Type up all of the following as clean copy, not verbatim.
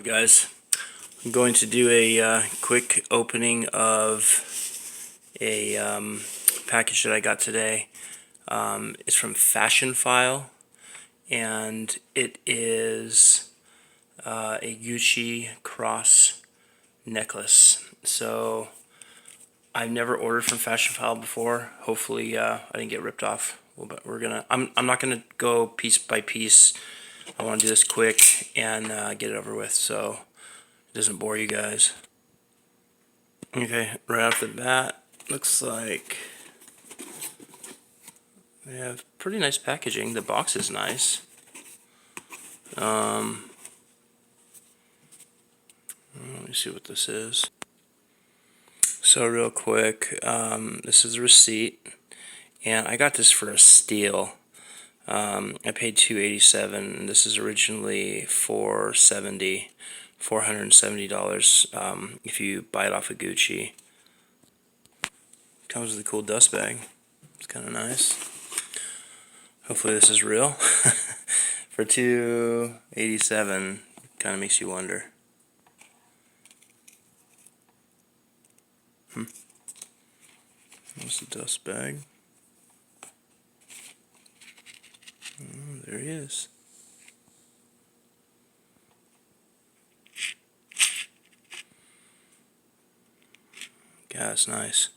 Guys, I'm going to do a quick opening of a package that I got today. It's from Fashionphile, and it is a Gucci cross necklace. So I've never ordered from Fashionphile before. Hopefully I didn't get ripped off. But I'm not gonna go piece by piece. I want to do this quick and get it over with, so it doesn't bore you guys. Okay, right off the bat, looks like they have pretty nice packaging. The box is nice. Let me see what this is. So real quick, this is the receipt, and I got this for a steal. I paid $287. This is originally $470. $470 if you buy it off of Gucci. Comes with a cool dust bag. It's kind of nice. Hopefully this is real. For $287, kind of makes you wonder. What's the dust bag? Oh, there he is. Yeah, that's nice.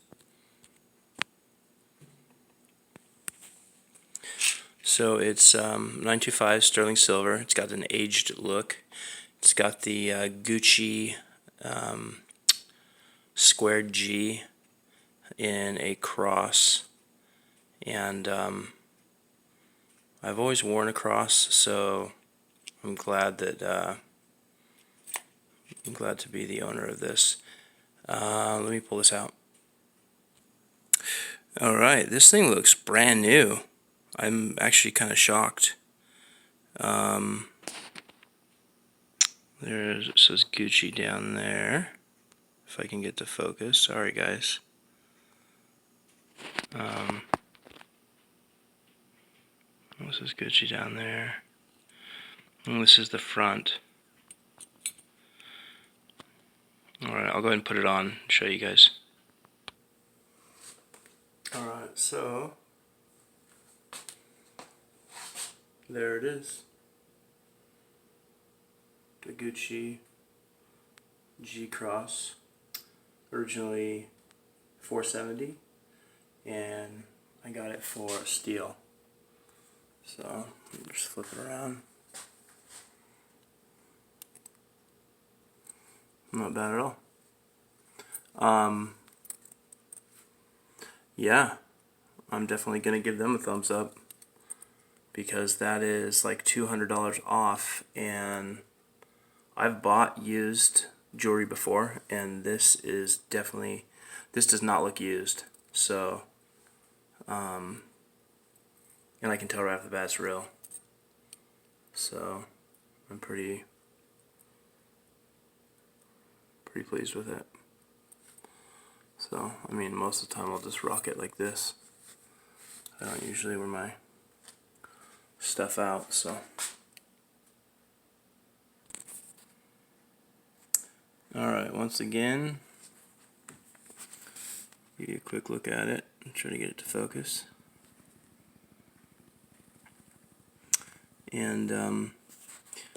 So it's 925 sterling silver. It's got an aged look. It's got the Gucci squared G in a cross, and I've always worn a cross, so I'm glad that I'm glad to be the owner of this. Let me pull this out. Alright, this thing looks brand new. I'm actually kind of shocked. It says Gucci down there. If I can get to focus. Sorry guys. This is Gucci down there. And this is the front. Alright, I'll go ahead and put it on and show you guys. Alright, so there it is. The Gucci G Cross. Originally $470, and I got it for a steal. So let me just flip it around. Not bad at all. Yeah, I'm definitely gonna give them a thumbs up, because that is like $200 off, and I've bought used jewelry before, and this is definitely, this does not look used. So and I can tell right off the bat it's real. So I'm pretty pleased with it. So I mean, most of the time I'll just rock it like this. I don't usually wear my stuff out, so. Alright, once again, give you a quick look at it and try to get it to focus. And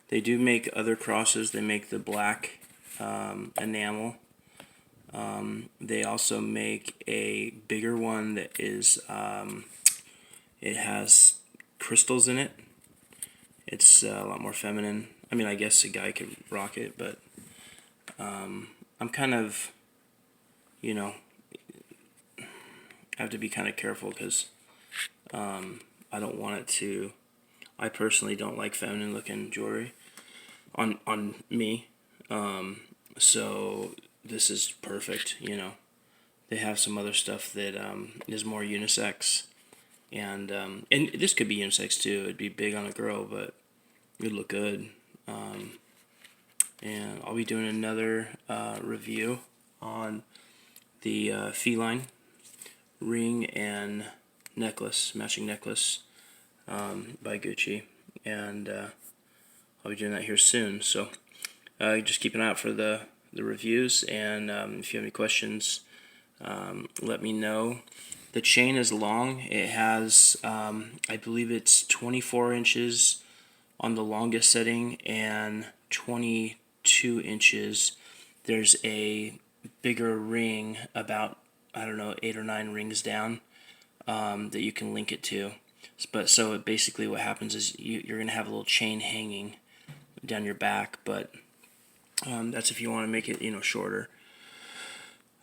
they do make other crosses. They make the black enamel. They also make a bigger one that is, it has crystals in it. It's a lot more feminine. I mean, I guess a guy could rock it, but I'm kind of, you know, I have to be kind of careful, because I don't want it to, I personally don't like feminine looking jewelry on me. So this is perfect, you know. They have some other stuff that is more unisex, and this could be unisex too. It'd be big on a girl, but it would look good. And I'll be doing another review on the feline ring and necklace, matching necklace by Gucci, and I'll be doing that here soon. So just keep an eye out for the reviews, and if you have any questions, let me know. The chain is long. It has, I believe it's 24 inches on the longest setting and 22 inches. There's a bigger ring about, I don't know, 8 or 9 rings down that you can link it to. But so basically what happens is you're going to have a little chain hanging down your back, but that's if you want to make it, shorter.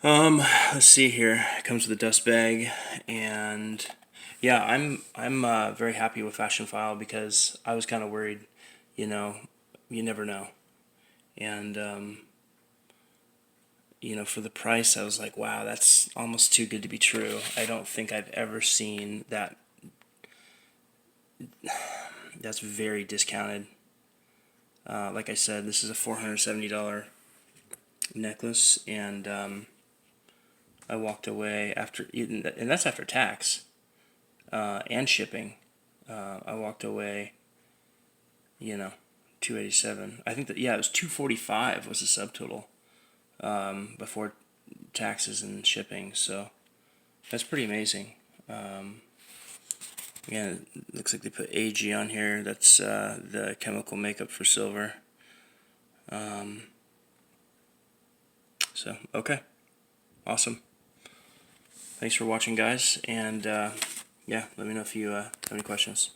Let's see here. It comes with a dust bag, and yeah, I'm very happy with Fashionphile because I was kind of worried, you never know, and for the price, I was like, wow, that's almost too good to be true. I don't think I've ever seen that. That's very discounted. Like I said, this is a $470 necklace, and I walked away after, and that's after tax and shipping. I walked away, $287. I think that, yeah, it was $245 was the subtotal before taxes and shipping. So that's pretty amazing. Again, it looks like they put AG on here. That's the chemical makeup for silver. So, okay. Awesome. Thanks for watching, guys. And, yeah, let me know if you have any questions.